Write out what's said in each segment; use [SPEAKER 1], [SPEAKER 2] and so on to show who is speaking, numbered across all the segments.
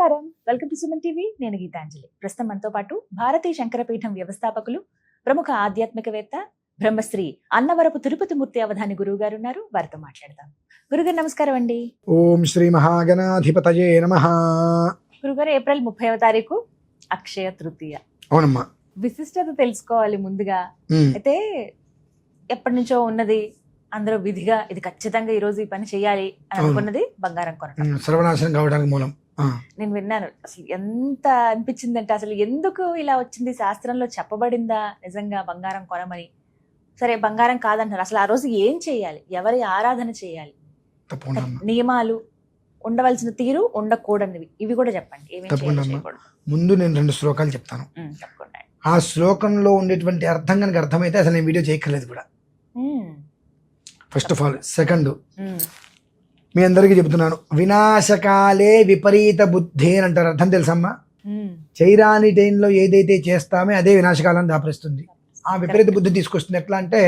[SPEAKER 1] నమస్కారం, welcome to Suman TV. నేను గీతాంజలి. ప్రస్తుతం మనతో పాటు భారతీయ శంకరపీఠం వ్యవస్థాపకులు, ప్రముఖ ఆధ్యాత్మికవేత్త, బ్రహ్మశ్రీ అన్నవరపు తిరుపతి మూర్తి అవధాని గురువు గారు ఉన్నారు. వారితో మాట్లాడదాం. గురుగారు నమస్కారం అండి.
[SPEAKER 2] ఓం శ్రీ మహాగణాధిపతయే నమః.
[SPEAKER 1] గురుగారు, ఏప్రిల్ 30వ తారీఖు అక్షయ తృతీయ.
[SPEAKER 2] అవునమ్మా.
[SPEAKER 1] విశిష్టత తెలుసుకోవాలి ముందుగా. అయితే ఎప్పటి నుంచో ఉన్నది, అందరూ విధిగా ఇది ఖచ్చితంగా ఈ రోజు ఈ పని చేయాలి అని అనుకున్నది బంగారం కొనడం.
[SPEAKER 2] సర్వనాశనం కావడానికి మూలం.
[SPEAKER 1] నేను విన్నాను, అసలు ఎంత అనిపించిందంటే, అసలు ఎందుకు ఇలా వచ్చింది, శాస్త్రంలో చెప్పబడిందా నిజంగా బంగారం కొనమని? సరే, బంగారం కాదంటారు, అసలు ఆ రోజు ఏం చేయాలి, ఎవరి ఆరాధన చేయాలి, నియమాలు, ఉండవలసిన తీరు, ఉండకూడనివి, ఇవి కూడా చెప్పండి.
[SPEAKER 2] ముందు నేను 2 శ్లోకాలు చెప్తాను. ఆ శ్లోకంలో ఉండేటువంటి అర్థం కనుక అర్థమైతే అసలు నేను వీడియో చేయక్కర్లేదు కూడా. First of all. సెకండ్, మీ అందరికీ చెబుతున్నాను, వినాశకాలే విపరీత బుద్ధి అని అంటారు. అర్థం తెలుసమ్మా? చైరాని టైంలో ఏదైతే చేస్తామో అదే వినాశకాలను దాపరిస్తుంది. ఆ విపరీత బుద్ధి తీసుకొస్తుంది. ఎట్లా అంటే,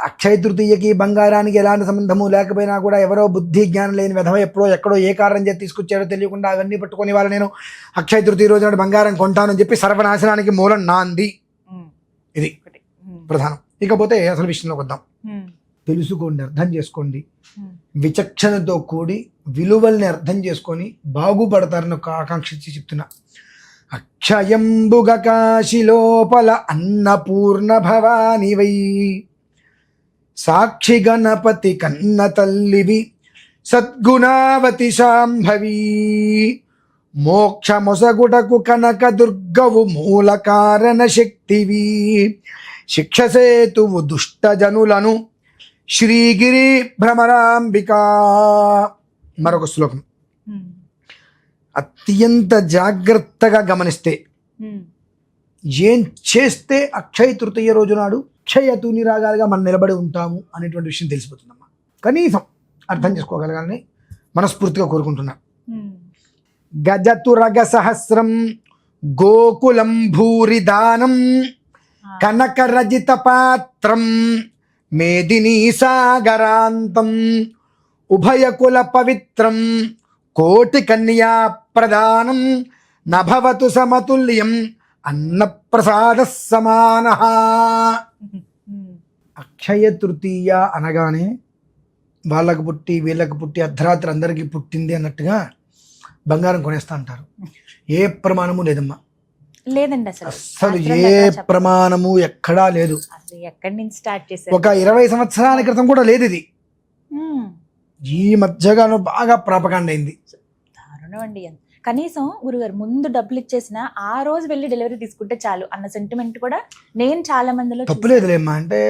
[SPEAKER 2] అక్షయ తృతీయకి బంగారానికి ఎలాంటి సంబంధము లేకపోయినా కూడా ఎవరో బుద్ధి జ్ఞానం లేని విధవ ఎప్పుడో ఎక్కడో ఏ కారణం చేసి తీసుకొచ్చారో తెలియకుండా అవన్నీ పట్టుకొని వాళ్ళు నేను అక్షయ తృతీయ రోజు నాడు బంగారం కొంటానని చెప్పి సర్వనాశనానికి మూలం నాంది. ఇది ప్రధానం. ఇకపోతే అసలు విషయంలోకి వద్దాం. తెలుసుకోండి, అర్థం చేసుకోండి, విచక్షణతో కూడి విలువల్ని అర్థం చేసుకొని బాగుపడతారని ఒక ఆకాంక్షించి చెప్తున్నా. అక్షయంబుగ కాశి లోపల అన్నపూర్ణ భవానివై, సాక్షి గణపతి కన్న తల్లివి, సద్గుణావతి శాంభవి, మోక్షమొసగుటకు కనక దుర్గవు మూల కారణ శక్తివి, శిక్షసేతువు దుష్టజనులను శ్రీగిరి భ్రమరాంబికా. మరొక శ్లోకం అత్యంత జాగ్రత్తగా గమనిస్తే, ఏం చేస్తే అక్షయ తృతీయ రోజు నాడు అక్షయ తూని రాగాలుగా మనం నిలబడి ఉంటాము అనేటువంటి విషయం తెలిసిపోతుందమ్మా. కనీసం అర్థం చేసుకోగలగాలని మనస్ఫూర్తిగా కోరుకుంటున్నా. గజతురగ సహస్రం గోకులం భూరి దానం కనక రజిత పాత్రం మేదినీ సాగరాంతం ఉభయకుల పవిత్రం కోటి కన్యా ప్రదానం నభవతు సమతుల్యం అన్నప్రసాద సమానః. అక్షయ తృతీయ అనగానే వాళ్ళకు పుట్టి వీళ్ళకు పుట్టి అర్ధరాత్రి అందరికీ పుట్టింది అన్నట్టుగా బంగారం కొనేస్తా అంటారు. ఏ ప్రమాణము లేదమ్మా.
[SPEAKER 1] లేదండి,
[SPEAKER 2] అసలు ఏ ప్రమాణము ఎక్కడా లేదు.
[SPEAKER 1] ఎక్కడి నుంచి స్టార్ట్ చేశారు?
[SPEAKER 2] ఒక 20 సంవత్సరాల క్రితం కూడా లేదు ఇది. ఈ మధ్యగాను బాగా ప్రాపకాండ అయింది.
[SPEAKER 1] దారుణం అండి. కనీసం గురుగారు ముందు డబ్బులు ఇచ్చేసిన ఆ రోజు వెళ్ళి డెలివరీ తీసుకుంటే చాలు అన్న సెంటిమెంట్ కూడా నేను చాలా మందిలో.
[SPEAKER 2] తప్పులేదులేమ్మా. అంటే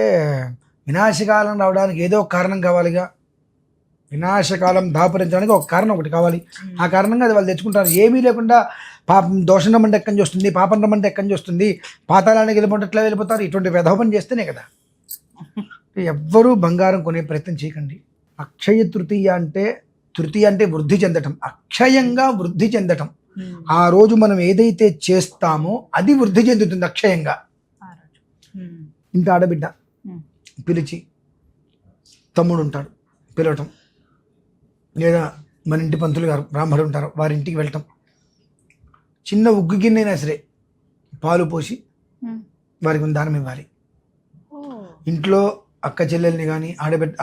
[SPEAKER 2] వినాశకాలం రావడానికి ఏదో ఒక కారణం కావాలిగా. వినాశకాలం దాపరించడానికి ఒక కారణం ఒకటి కావాలి. ఆ కారణంగా అది వాళ్ళు తెచ్చుకుంటారు. ఏమీ లేకుండా పాపం దోషం రమ్మంటే ఎక్కడి వస్తుంది, పాపం రమ్మంటే ఎక్కడి వస్తుంది, పాతాళానికి వెళ్ళిపోతే వెళ్ళిపోతారు. ఇటువంటి వెధోపం చేస్తేనే కదా. ఎవ్వరూ బంగారం కొనే ప్రయత్నం చేయకండి. అక్షయ తృతీయ అంటే వృద్ధి చెందటం, అక్షయంగా వృద్ధి చెందటం. ఆ రోజు మనం ఏదైతే చేస్తామో అది వృద్ధి చెందుతుంది అక్షయంగా. ఇంత ఆడబిడ్డ పిలిచి, తమ్ముడు ఉంటాడు పిలవటం, లేదా మన ఇంటి పంతులు గారు బ్రాహ్మడు ఉంటారు వారి ఇంటికి వెళ్ళటం, చిన్న ఉగ్గు గిన్నెైనా సరే పాలు పోసి వారికి దానం ఇవ్వాలి. ఇంట్లో అక్క చెల్లెల్ని కానీ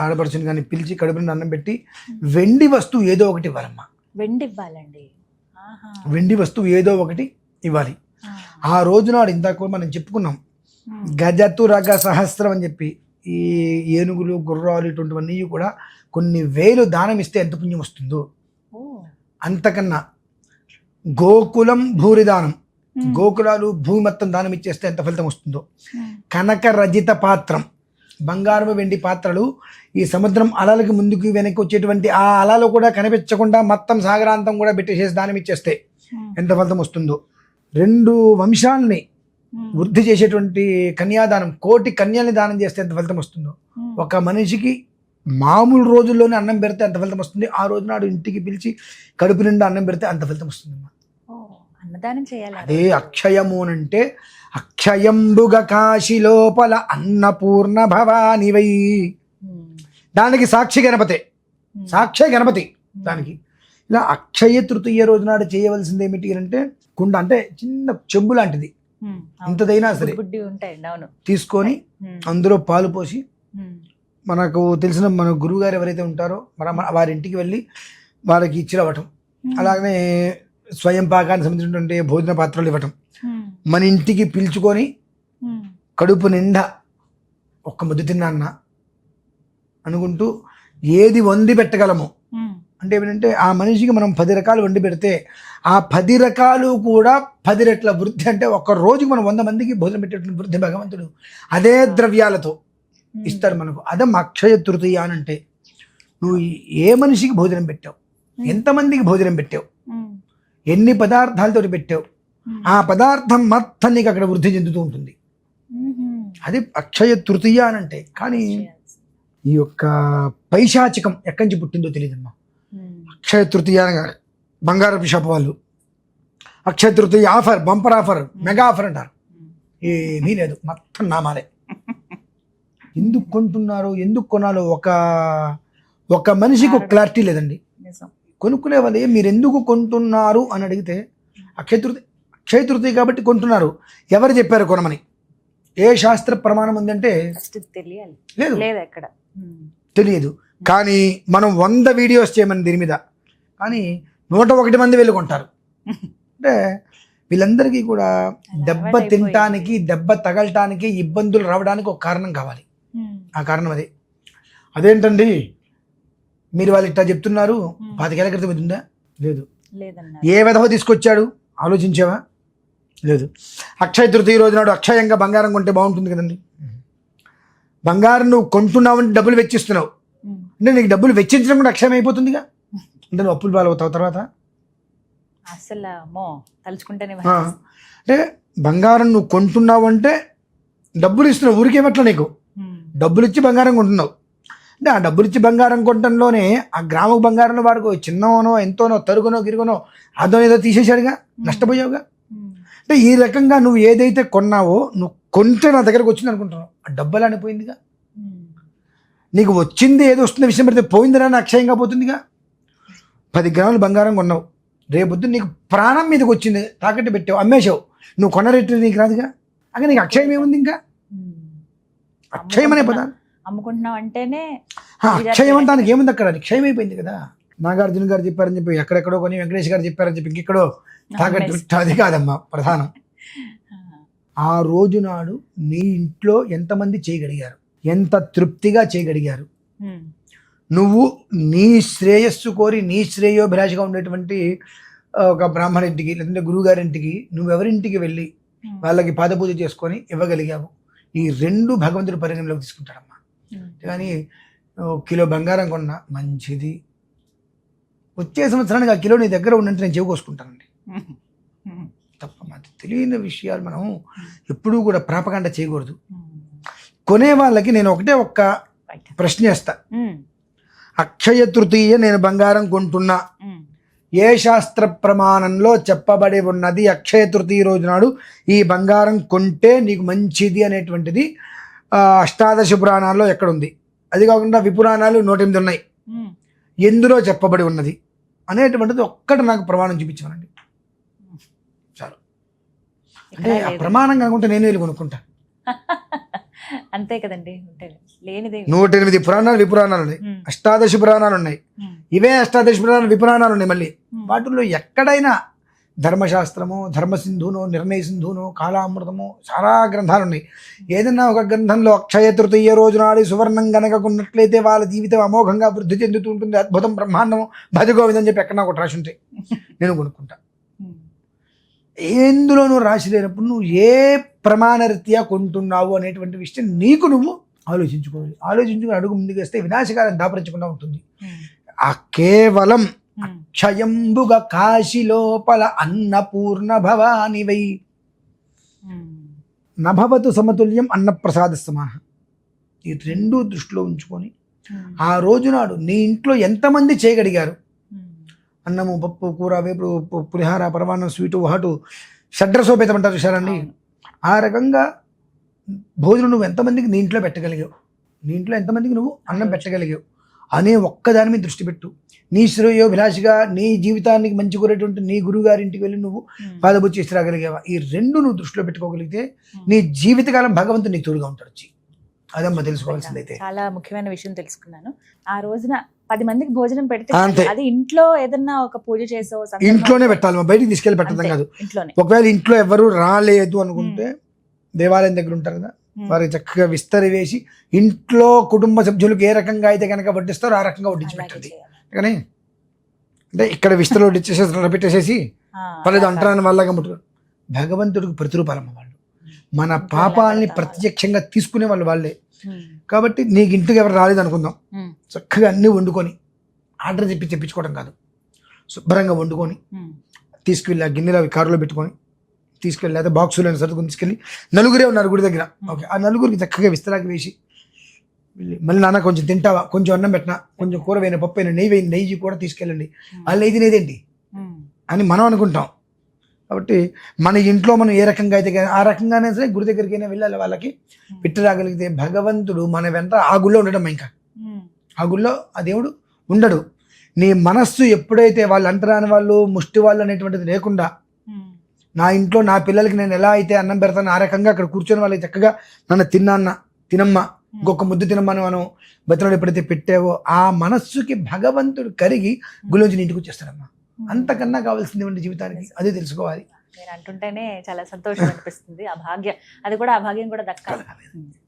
[SPEAKER 2] ఆడపడుచుని కానీ పిలిచి కడుపు నుండి అన్నం పెట్టి వెండి వస్తువు ఏదో ఒకటి ఇవ్వాలమ్మా.
[SPEAKER 1] వెండి ఇవ్వాలండి.
[SPEAKER 2] వెండి వస్తువు ఏదో ఒకటి ఇవ్వాలి. ఆ రోజు నాడు ఇందాక మనం చెప్పుకున్నాం, గజతురగ సహస్రం అని చెప్పి ఈ ఏనుగులు గుర్రాలు ఇటువంటివన్నీ కూడా కొన్ని వేలు దానం ఇస్తే ఎంత పుణ్యం వస్తుందో అంతకన్నా. గోకులం భూరిదానం, గోకులాలు భూమి మొత్తం దానం ఇచ్చేస్తే ఎంత ఫలితం వస్తుందో. కనక రజిత పాత్రం, బంగారము వెండి పాత్రలు ఈ సముద్రం అలలకి ముందుకు వెనక్కి వచ్చేటువంటి ఆ అలలు కూడా కనిపించకుండా మొత్తం సాగరాంతం కూడా పెట్టేసేసి దానం ఇచ్చేస్తే ఎంత ఫలితం వస్తుందో. 2 వంశాలని వృద్ధి చేసేటువంటి కన్యాదానం, కోటి కన్యల్ని దానం చేస్తే ఎంత ఫలితం వస్తుందో. ఒక మనిషికి మామూలు రోజుల్లోనే అన్నం పెడితే ఎంత ఫలితం వస్తుంది, ఆ రోజు నాడు ఇంటికి పిలిచి కడుపు నిండా అన్నం పెడితే అంత ఫలితం వస్తుంది.
[SPEAKER 1] అన్నదానం చేయాలి.
[SPEAKER 2] అదే అక్షయము అంటే, అక్షయంబుగ కాశి లోపల అన్నపూర్ణ భవానివై. దానికి సాక్షి గణపతే, సాక్షి గణపతి. దానికి ఇలా అక్షయ తృతీయ రోజు నాడు చేయవలసింది ఏమిటి అంటే కుండ అంటే చిన్న చెంబు లాంటిది ఇంతదైనా సరే
[SPEAKER 1] బుడ్డి ఉంటాయండి. అవును.
[SPEAKER 2] తీసుకొని అందులో పాలు పోసి మనకు తెలిసిన మన గురువు గారు ఎవరైతే ఉంటారో వారి ఇంటికి వెళ్ళి వాళ్ళకి ఇచ్చిరవ్వటం, అలాగనే స్వయం పాకానికి సంబంధించినటువంటి భోజన పాత్రలు ఇవ్వటం, మన ఇంటికి పిలుచుకొని కడుపు నిండా ఒక్క ముద్దు తిన్నా అనుకుంటూ ఏది వండి పెట్టగలమో అంటే ఏమిటంటే ఆ మనిషికి మనం 10 రకాలు వండి పెడితే ఆ 10 రకాలు కూడా 10 రెట్ల వృద్ధి, అంటే ఒక్క రోజుకి మనం 100 మందికి భోజనం పెట్టేటువంటి వృద్ధి భగవంతుడు అదే ద్రవ్యాలతో ఇస్తాడు మనకు. అదే అక్షయ తృతీయ అని అంటే నువ్వు ఏ మనిషికి భోజనం పెట్టావు, ఎంతమందికి భోజనం పెట్టావు, ఎన్ని పదార్థాలతో పెట్టావు, ఆ పదార్థం మొత్తం నీకు అక్కడ వృద్ధి చెందుతూ ఉంటుంది. అది అక్షయ తృతీయ అని అంటే. కానీ ఈ యొక్క పైశాచికం ఎక్కడి నుంచి పుట్టిందో తెలియదమ్మా. అక్షయ తృతీయ బంగారపు షాప్ వాళ్ళు Akshaya Tritiya offer, bumper offer, mega offer అంటారు. ఏమీ లేదు, మొత్తం నామాలే. ఎందుకు కొంటున్నారు, ఎందుకు కొనాలో ఒక మనిషికి ఒక క్లారిటీ లేదండి. కొనుక్కునే వాళ్ళు మీరు ఎందుకు కొంటున్నారు అని అడిగితే అక్షయ తృతీయ కాబట్టి కొంటున్నారు. ఎవరు చెప్పారు కొనమని? ఏ శాస్త్ర ప్రమాణం ఉందంటే లేదు, తెలియదు. కానీ మనం 100 వీడియోస్ చేయమని దీని మీద, కానీ 101 మంది వెళ్ళి కొంటారు. అంటే వీళ్ళందరికీ కూడా దెబ్బ తినటానికి, దెబ్బ తగలటానికి, ఇబ్బందులు రావడానికి ఒక కారణం కావాలి. ఆ కారణం అదేంటండి మీరు వాళ్ళు ఇట్లా చెప్తున్నారు, 25 ఏళ్ల క్రితం ఉందా? లేదు. ఏ విధవ తీసుకొచ్చాడు ఆలోచించావా? లేదు. అక్షయ తృతీయ రోజు నాడు అక్షయంగా బంగారం కొంటే బాగుంటుంది కదండి. బంగారం నువ్వు కొంటున్నావు, డబ్బులు వెచ్చిస్తున్నావు అంటే నీకు డబ్బులు వెచ్చించడం కూడా అక్షయం అయిపోతుందిగా. అంటే నువ్వు అప్పులు పాలవుతావు తర్వాత.
[SPEAKER 1] అసలు తలుచుకుంటేనే
[SPEAKER 2] అంటే బంగారం నువ్వు కొంటున్నావు అంటే డబ్బులు ఇస్తున్నావు, ఊరికేమట్లా నీకు డబ్బులు ఇచ్చి బంగారం కొంటున్నావు. అంటే ఆ డబ్బులు ఇచ్చి బంగారం కొనటంలోనే ఆ గ్రామకు బంగారంలో వాడుకో చిన్నోనో ఎంతోనో తరుగునో గిరుగునో అదో ఏదో తీసేశాడుగా, నష్టపోయావుగా. అంటే ఈ రకంగా నువ్వు ఏదైతే కొన్నావో, నువ్వు కొంటే నా దగ్గరకు వచ్చింది అనుకుంటున్నావు, ఆ డబ్బు ఎలా అనిపోయిందిగా. నీకు వచ్చింది ఏదో వస్తుంది విషయం పడితే పోయిందిరా అని అక్షయంగా పోతుందిగా. 10 గ్రాములు బంగారం కొన్నావు, రేపొద్దు నీకు ప్రాణం మీదకి వచ్చింది, తాకట్టు పెట్టావు, అమ్మేశావు, నువ్వు కొన్న రేట్లు నీకు రాదుగా. అక్కడ నీకు అక్షయం ఏముంది? ఇంకా అక్షయం అనే పదాలు
[SPEAKER 1] అమ్ముకుంటున్నావు అంటేనే
[SPEAKER 2] అక్షయం అంటానికి ఏముంది అక్కడ? క్షయం అయిపోయింది కదా. నాగార్జున గారు చెప్పారని చెప్పి ఎక్కడెక్కడో కొని, వెంకటేష్ గారు చెప్పారని చెప్పి ఇంకెక్కడో తాకట్టు పెట్టావు, అది కాదమ్మా ప్రధానం. ఆ రోజు నాడు నీ ఇంట్లో ఎంతమంది చేయగలిగారు, ఎంత తృప్తిగా చేయగలిగారు, నువ్వు నీ శ్రేయస్సు కోరి నీ శ్రేయోభిలాషగా ఉండేటువంటి ఒక బ్రాహ్మణింటికి లేదంటే గురువుగారింటికి నువ్వెవరింటికి వెళ్ళి వాళ్ళకి పాదపూజ చేసుకొని ఇవ్వగలిగావు, ఈ 2 భగవంతుడి పరిగణలోకి తీసుకుంటాడమ్మా. కానీ కిలో బంగారం కొన్నా మంచిది, వచ్చే సంవత్సరానికి ఆ కిలో నీ దగ్గర ఉన్నట్టు నేను చెవుకోసుకుంటానండి తప్ప. మాకు తెలియని విషయాలు మనం ఎప్పుడూ కూడా ప్రాపకాండ చేయకూడదు. కొనే వాళ్ళకి నేను ఒక్క ప్రశ్న వేస్తా. అక్షయ తృతీయ నేను బంగారం కొంటున్నా, ఏ శాస్త్ర ప్రమాణంలో చెప్పబడి ఉన్నది అక్షయ తృతీయ రోజు నాడు ఈ బంగారం కొంటే నీకు మంచిది అనేటువంటిది అష్టాదశ పురాణాల్లో ఎక్కడుంది? అది కాకుండా విపురాణాలు 108 ఉన్నాయి, ఎందులో చెప్పబడి ఉన్నది అనేటువంటిది ఒక్కటి నాకు ప్రమాణం చూపించమనండి చాలు. అంటే ఆ ప్రమాణం కాకుండా నేను వెళ్ళి కొనుక్కుంటా.
[SPEAKER 1] అంతే కదండి.
[SPEAKER 2] 108 పురాణాలు విపురాణాలు ఉన్నాయి, అష్టాదశ పురాణాలు ఉన్నాయి, ఇవే అష్టాదశ పురాణాలు విపురాణాలు ఉన్నాయి. మళ్ళీ వాటిల్లో ఎక్కడైనా ధర్మశాస్త్రము, ధర్మసింధునో, నిర్ణయ సింధునో, కాలామృతము చాలా గ్రంథాలు ఉన్నాయి. ఏదన్నా ఒక గ్రంథంలో అక్షయ తృతీయ రోజు నాడు సువర్ణం గనక ఉన్నట్లయితే వాళ్ళ జీవితం అమోఘంగా వృద్ధి చెందుతూ ఉంటుంది, అద్భుతం బ్రహ్మాండం భజగోవిందని చెప్పి ఎక్కడ ఒకటి రాసి ఉంటాయి, నేను కొనుక్కుంటా. ఎందులో నువ్వు రాసి లేనప్పుడు నువ్వు ఏ ప్రమాణరీత్యా కొంటున్నావు అనేటువంటి విషయం నీకు నువ్వు ఆలోచించుకోవాలి. ఆలోచించుకుని అడుగు ముందుకు వేస్తే వినాశకాలను దాపరించకుండా ఉంటుంది. ఆ కేవలం అక్షయంబుగా కాశీ లోపల అన్నపూర్ణ భవానివై నభవతు సమతుల్యం అన్నప్రసాద సమాన. ఈ 2 దృష్టిలో ఉంచుకొని ఆ రోజునాడు నీ ఇంట్లో ఎంతమంది చేయగలిగారు, అన్నము, పప్పు, కూర, వేపుడు, పులిహార, పరమాన్నం, స్వీటు, హాటు, షడ్రసోపేతం అంటారు చూసారండి. ఆ రకంగా భోజనం నువ్వు ఎంతమందికి నీ ఇంట్లో పెట్టగలిగావు, నీ ఇంట్లో ఎంతమందికి నువ్వు అన్నం పెట్టగలిగావు, అనే ఒక్కదాని మీద దృష్టి పెట్టు. నీ శ్రేయోభిలాషిగా నీ జీవితానికి మంచి కోరేటువంటి నీ గురువు గారింటికి వెళ్ళి నువ్వు పాదపూజ చేసి రాగలిగావా? ఈ రెండు నువ్వు దృష్టిలో పెట్టుకోగలిగితే నీ జీవితకాలం భగవంతుడు నీకు తోడుగా ఉంటాడు. అదమ్మా తెలుసుకోవాల్సింది. అయితే
[SPEAKER 1] చాలా ముఖ్యమైన విషయం తెలుసుకున్నాను. ఆ రోజున 10 మందికి భోజనం పెడితే
[SPEAKER 2] అంతే.
[SPEAKER 1] అది ఇంట్లో ఏదన్నా ఒక పూజ చేసో
[SPEAKER 2] ఇంట్లోనే పెట్టాలి, బయటికి తీసుకెళ్ళి పెట్టడం కాదు.
[SPEAKER 1] ఇంట్లోనే.
[SPEAKER 2] ఒకవేళ ఇంట్లో ఎవరు రాలేదు అనుకుంటే దేవాలయం దగ్గర ఉంటారు కదా, వారికి చక్కగా విస్తరి వేసి ఇంట్లో కుటుంబ సభ్యులకు ఏ రకంగా అయితే కనుక వడ్డిస్తారో ఆ రకంగా వడ్డించి పెట్టండి. కానీ అంటే ఇక్కడ విస్తరి వడ్డించేసి పెట్టేసేసి పర్లేదు అంటరాని వాళ్ళగా ముట్టుకో. భగవంతుడికి ప్రతిరూపాలమ్మ వాళ్ళు. మన పాపాలని ప్రత్యక్షంగా తీసుకునే వాళ్ళు వాళ్ళే. కాబట్టి నీకు ఇంటికి ఎవరు రాలేదు అనుకుందాం, చక్కగా అన్నీ వండుకొని ఆర్డర్ చెప్పించుకోవడం కాదు, శుభ్రంగా వండుకొని తీసుకువెళ్ళి ఆ గిన్నెలో అవి కారులో పెట్టుకొని తీసుకెళ్ళి లేదా బాక్సులో సర్దుకొని తీసుకెళ్ళి నలుగురే ఉన్నారు గుడి దగ్గర. ఓకే, ఆ నలుగురికి చక్కగా విస్తరాకి వేసి మళ్ళీ నాన్న కొంచెం తింటావా, కొంచెం అన్నం పెట్టినా, కొంచెం కూర వేయిన పప్పు అయినా నెయ్యి కూడా తీసుకెళ్ళండి. ఆ నెయ్యి తినేదేంటి అని మనం అనుకుంటాం. కాబట్టి మన ఇంట్లో మనం ఏ రకంగా అయితే ఆ రకంగానే సరే గుడి దగ్గరికైనా వెళ్ళాలి, వాళ్ళకి పెట్టి రాగలిగితే భగవంతుడు మన వెంట ఆ గుళ్ళో ఉండడం. ఇంకా ఆ గుళ్ళో ఆ దేవుడు ఉండడు. నీ మనస్సు ఎప్పుడైతే వాళ్ళు అంటరాని వాళ్ళు ముష్టి వాళ్ళు అనేటువంటిది లేకుండా, నా ఇంట్లో నా పిల్లలకి నేను ఎలా అయితే అన్నం పెడతాను ఆ రకంగా అక్కడ కూర్చొని వాళ్ళకి చక్కగా నన్ను తినమ్మా ఇంకొక ముద్దు తినమ్మని మనం బతిలాడు ఎప్పుడైతే పెట్టావో ఆ మనస్సుకి భగవంతుడు కరిగి గుళ్ళోంచి ఇంటికి వచ్చేస్తాడమ్మా. అంతకన్నా కావాల్సింది జీవితానికి అదే తెలుసుకోవాలి.
[SPEAKER 1] నేను అంటుంటేనే చాలా సంతోషం అనిపిస్తుంది. ఆ భాగ్యం కూడా దక్కాలి.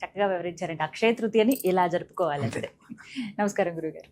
[SPEAKER 1] చక్కగా వివరించారండి. అక్షయ తృతీయని ఇలా జరుపుకోవాలి. నమస్కారం గురుగారు.